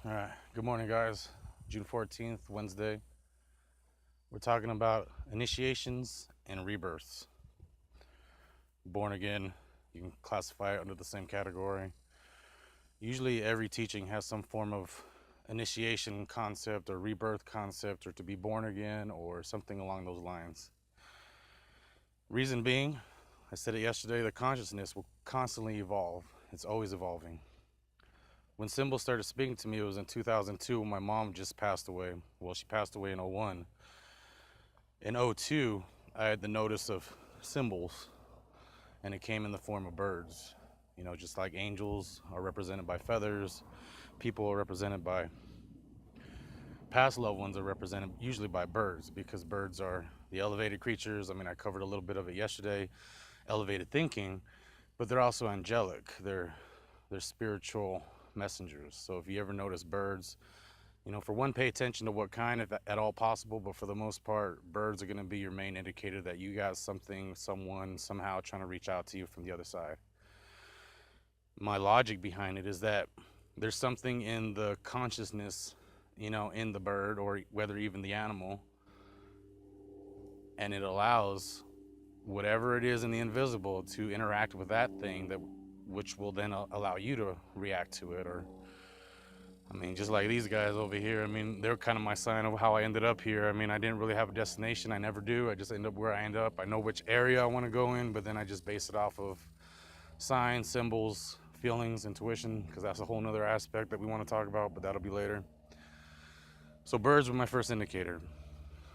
All right. Good morning, guys. June 14th, Wednesday. We're talking about initiations and rebirths. Born again, you can classify it under the same category. Usually, every teaching has some form of initiation concept or rebirth concept, or to be born again, or something along those lines. Reason being, I said it yesterday, the consciousness will constantly evolve, it's always evolving. When symbols started speaking to me, it was in 2002 when my mom just passed away. Well, she passed away in '01. In '02, I had the notice of symbols, and it came in the form of birds. You know, just like angels are represented by feathers, people are represented by past loved ones are represented usually by birds, because birds are the elevated creatures. I mean, I covered a little bit of it yesterday, elevated thinking, but they're also angelic. They're spiritual messengers. So if you ever notice birds, you know, for one, pay attention to what kind, if at all possible, but for the most part, birds are going to be your main indicator that you got something, someone, somehow trying to reach out to you from the other side. My logic behind it is that there's something in the consciousness, you know, in the bird, or whether even the animal, and it allows whatever it is in the invisible to interact with that thing, that which will then allow you to react to it. Or, I mean, just like these guys over here, I mean, they're kind of my sign of how I ended up here. I mean, I didn't really have a destination. I never do. I just end up where I end up. I know which area I want to go in, but then I just base it off of signs, symbols, feelings, intuition, because that's a whole nother aspect that we want to talk about, but that'll be later. So birds were my first indicator.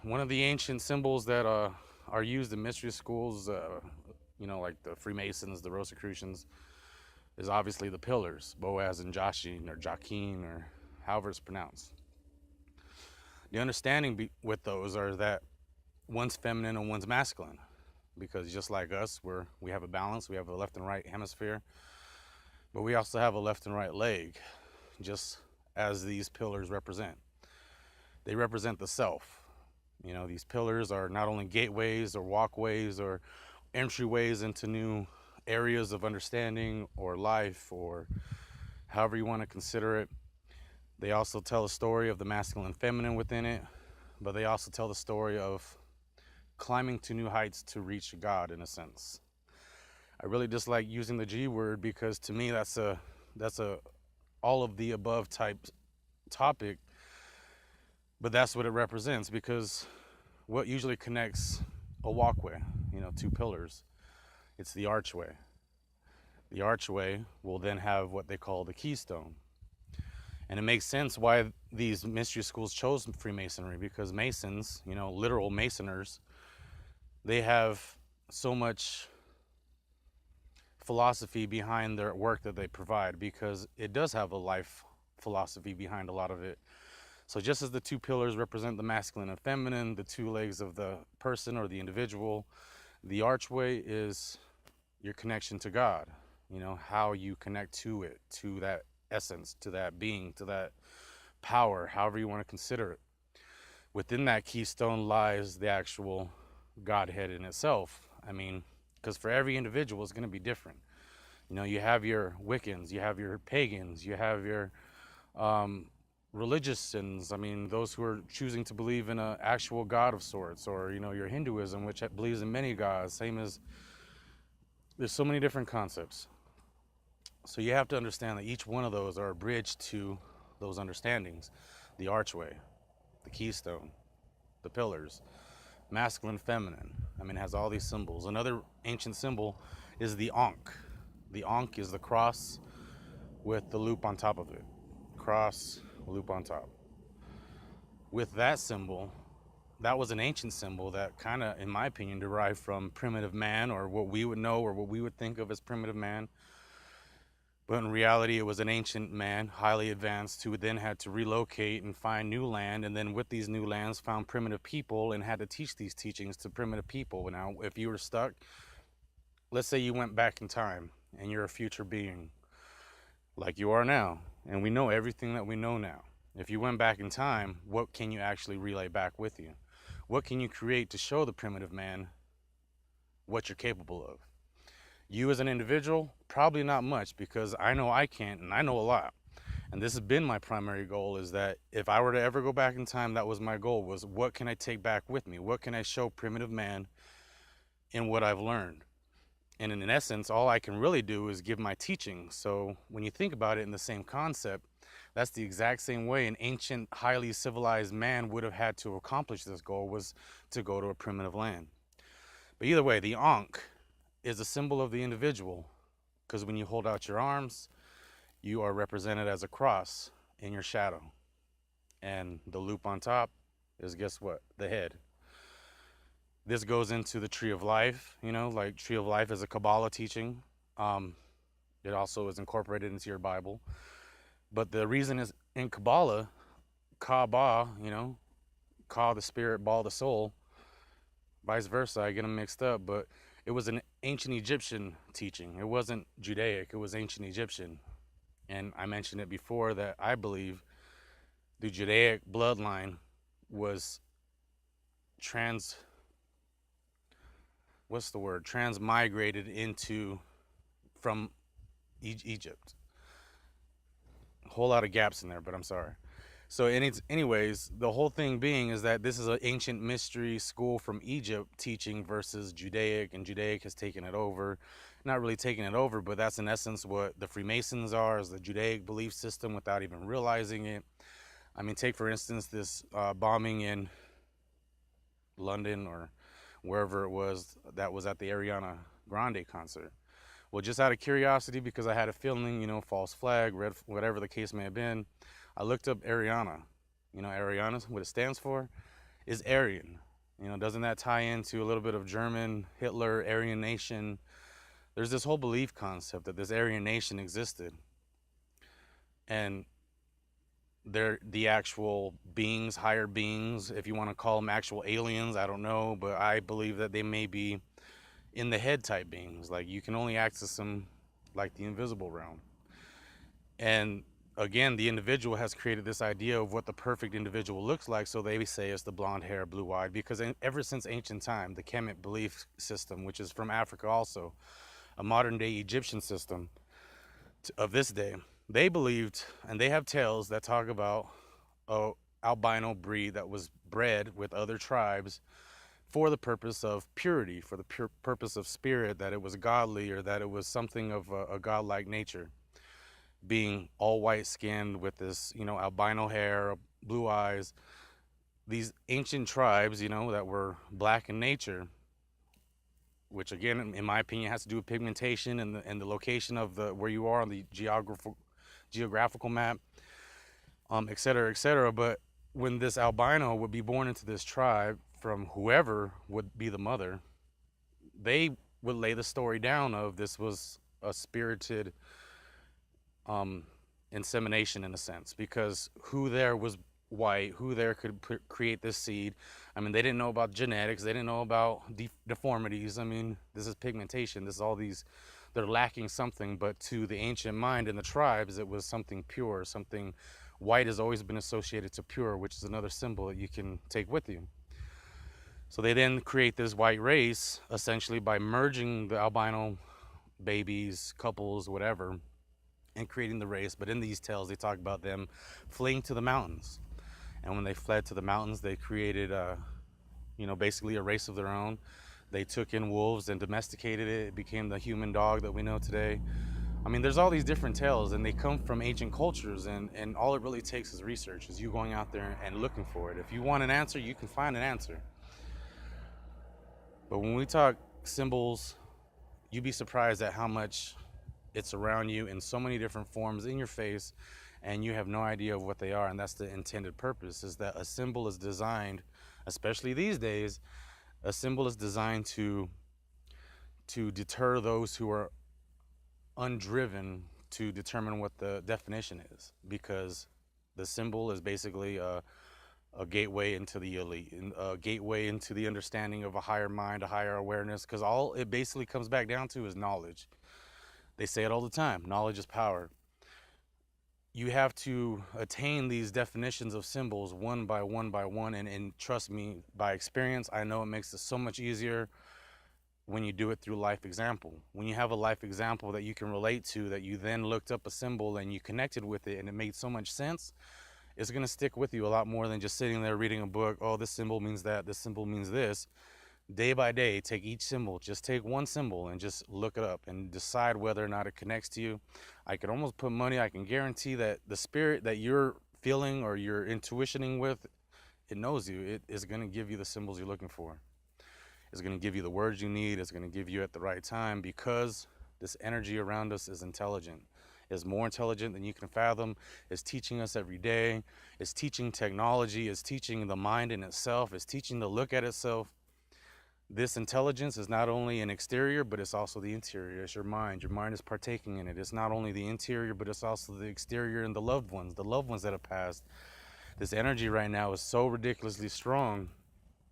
One of the ancient symbols that are used in mystery schools, you know, like the Freemasons, the Rosicrucians, is obviously the pillars, Boaz and Jachin, or Jachin, or however it's pronounced. The understanding with those are that one's feminine and one's masculine, because just like us, we have a balance. We have a left and right hemisphere, but we also have a left and right leg, just as these pillars represent. They represent the self. You know, these pillars are not only gateways or walkways or entryways into new areas of understanding or life, or however you want to consider it. They also tell a story of the masculine and feminine within it, but they also tell the story of climbing to new heights to reach God, in a sense. I really dislike using the G word, because to me that's a all of the above type topic, but that's what it represents. Because what usually connects a walkway, you know, two pillars, it's the archway. The archway will then have what they call the keystone. And it makes sense why these mystery schools chose Freemasonry, because Masons, you know, literal Masoners, they have so much philosophy behind their work that they provide, because it does have a life philosophy behind a lot of it. So just as the two pillars represent the masculine and feminine, the two legs of the person or the individual, the archway is your connection to God. You know, how you connect to it, to that essence, to that being, to that power, however you want to consider it. Within that keystone lies the actual Godhead in itself. I mean, because for every individual, it's going to be different. You know, you have your Wiccans, you have your pagans, you have your religious sins. I mean, those who are choosing to believe in an actual God of sorts, or, you know, your Hinduism, which believes in many gods, same as, there's so many different concepts. So you have to understand that each one of those are a bridge to those understandings. The archway, the keystone, the pillars, masculine, feminine. I mean, it has all these symbols. Another ancient symbol is the Ankh. The Ankh is the cross with the loop on top of it. Cross, loop on top. With that symbol, that was an ancient symbol that kind of, in my opinion, derived from primitive man, or what we would know, or what we would think of as primitive man. But in reality, it was an ancient man, highly advanced, who then had to relocate and find new land. And then with these new lands, found primitive people and had to teach these teachings to primitive people. Now, if you were stuck, let's say you went back in time and you're a future being like you are now, and we know everything that we know now. If you went back in time, what can you actually relay back with you? What can you create to show the primitive man what you're capable of? You as an individual, probably not much, because I know I can't, and I know a lot. And this has been my primary goal, is that if I were to ever go back in time, that was my goal, was what can I take back with me? What can I show primitive man in what I've learned? And in essence, all I can really do is give my teaching. So when you think about it in the same concept, that's the exact same way an ancient, highly civilized man would have had to accomplish this goal, was to go to a primitive land. But either way, the Ankh is a symbol of the individual, because when you hold out your arms, you are represented as a cross in your shadow. And the loop on top is, guess what? The head. This goes into the tree of life, like tree of life is a Kabbalah teaching. It also is incorporated into your Bible. But the reason is in Kabbalah, Ka-Ba, Ka the spirit, Ba the soul, vice versa. I get them mixed up, but it was an ancient Egyptian teaching. It wasn't Judaic, it was ancient Egyptian. And I mentioned it before that I believe the Judaic bloodline was transmigrated from Egypt. A whole lot of gaps in there, but I'm sorry. So anyways, the whole thing being is that this is an ancient mystery school from Egypt teaching versus Judaic, and Judaic has taken it over. Not really taking it over, but that's in essence what the Freemasons are, is the Judaic belief system without even realizing it. I mean, take for instance this bombing in London or wherever it was that was at the Ariana Grande concert. Well, just out of curiosity, because I had a feeling, false flag, red, whatever the case may have been, I looked up Ariana. Ariana, what it stands for, is Aryan. Doesn't that tie into a little bit of German, Hitler, Aryan nation? There's this whole belief concept that this Aryan nation existed. And they're the actual beings, higher beings, if you want to call them actual aliens, I don't know, but I believe that they may be in the head type beings. Like, you can only access them like the invisible realm. And again, the individual has created this idea of what the perfect individual looks like, so they say it's the blonde hair, blue-eyed, because ever since ancient time, the Kemet belief system, which is from Africa also, a modern-day Egyptian system of this day, they believed, and they have tales that talk about a albino breed that was bred with other tribes for the purpose of purity, for the purpose of spirit, that it was godly, or that it was something of a godlike nature, being all white skinned with this, albino hair, blue eyes. These ancient tribes, that were black in nature, which again, in my opinion, has to do with pigmentation and the location of where you are on the geographical map, et cetera, et cetera. But when this albino would be born into this tribe from whoever would be the mother, they would lay the story down of this was a spirited insemination in a sense, because who there was white, who there could create this seed. I mean, they didn't know about genetics, they didn't know about deformities. I mean, this is pigmentation, this is all these, they're lacking something, but to the ancient mind in the tribes, it was something pure, something white has always been associated to pure, which is another symbol that you can take with you. So they then create this white race, essentially by merging the albino babies, couples, whatever, and creating the race. But in these tales, they talk about them fleeing to the mountains. And when they fled to the mountains, they created, basically a race of their own. They took in wolves and domesticated it. It became the human dog that we know today. I mean, there's all these different tales, and they come from ancient cultures, and all it really takes is research, is you going out there and looking for it. If you want an answer, you can find an answer. But when we talk symbols, you'd be surprised at how much it's around you in so many different forms in your face, and you have no idea of what they are. And that's the intended purpose, is that a symbol is designed, especially these days, a symbol is designed to deter those who are undriven to determine what the definition is, because the symbol is basically a gateway into the elite, a gateway into the understanding of a higher mind, a higher awareness, because all it basically comes back down to is knowledge. They say it all the time, knowledge is power. You have to attain these definitions of symbols one by one by one, and trust me, by experience, I know it makes it so much easier. when you do it through life example. When you have a life example that you can relate to, that you then looked up a symbol and you connected with it and it made so much sense, it's going to stick with you a lot more than just sitting there reading a book. Oh, this symbol means that, this symbol means this. Day by day, take each symbol, just take one symbol and just look it up and decide whether or not it connects to you. I can almost put money, I can guarantee that the spirit that you're feeling or you're intuitioning with, it knows you. It is going to give you the symbols you're looking for. It's going to give you the words you need. It's going to give you at the right time, because this energy around us is intelligent. Is more intelligent than you can fathom. Is teaching us every day. Is teaching technology. Is teaching the mind in itself. Is teaching to look at itself. This intelligence is not only an exterior, but it's also the interior. It's your mind. Your mind is partaking in it. It's not only the interior, but it's also the exterior and the loved ones that have passed. This energy right now is so ridiculously strong.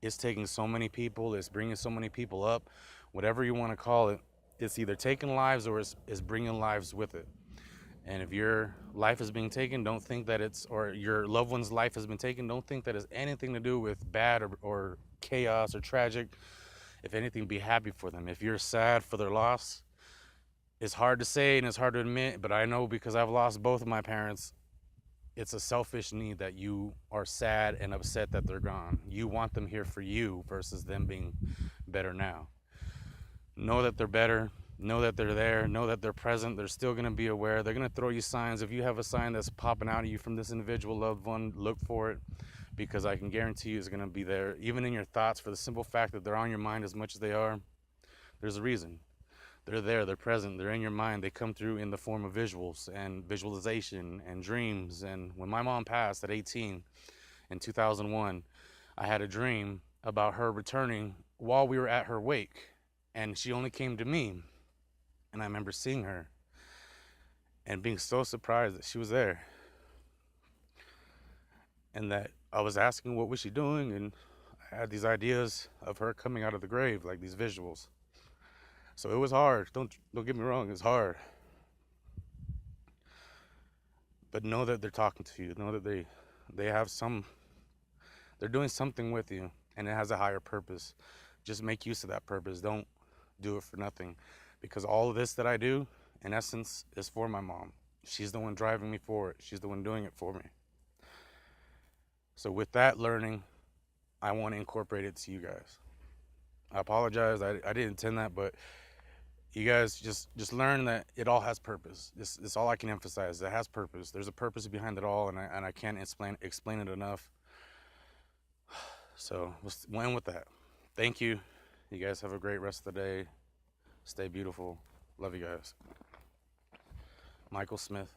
It's taking so many people. It's bringing so many people up. Whatever you want to call it, it's either taking lives or it's bringing lives with it. And if your life is being taken, don't think that it's, or your loved one's life has been taken, don't think that it's anything to do with bad or chaos or tragic. If anything, be happy for them. If you're sad for their loss, it's hard to say and it's hard to admit, but I know because I've lost both of my parents, it's a selfish need that you are sad and upset that they're gone. You want them here for you versus them being better now. Know that they're better. Know that they're there. Know that they're present. They're still going to be aware. They're going to throw you signs. If you have a sign that's popping out of you from this individual loved one, look for it, because I can guarantee you it's going to be there, even in your thoughts, for the simple fact that they're on your mind as much as they are. There's a reason. They're there, they're present, they're in your mind. They come through in the form of visuals and visualization and dreams. And when my mom passed at 18 in 2001, I had a dream about her returning while we were at her wake. And she only came to me. And I remember seeing her and being so surprised that she was there. And that I was asking, what was she doing? And I had these ideas of her coming out of the grave, like these visuals. So it was hard. Don't get me wrong, it's hard. But know that they're talking to you. Know that they have they're doing something with you, and it has a higher purpose. Just make use of that purpose. Don't do it for nothing, because all of this that I do, in essence, is for my mom. She's the one driving me forward. She's the one doing it for me. So with that learning, I want to incorporate it to you guys. I apologize. I didn't intend that, but you guys just learn that it all has purpose. This all I can emphasize. It has purpose. There's a purpose behind it all, and I can't explain it enough. So we'll end with that. Thank you. You guys have a great rest of the day. Stay beautiful. Love you guys. Michael Smith.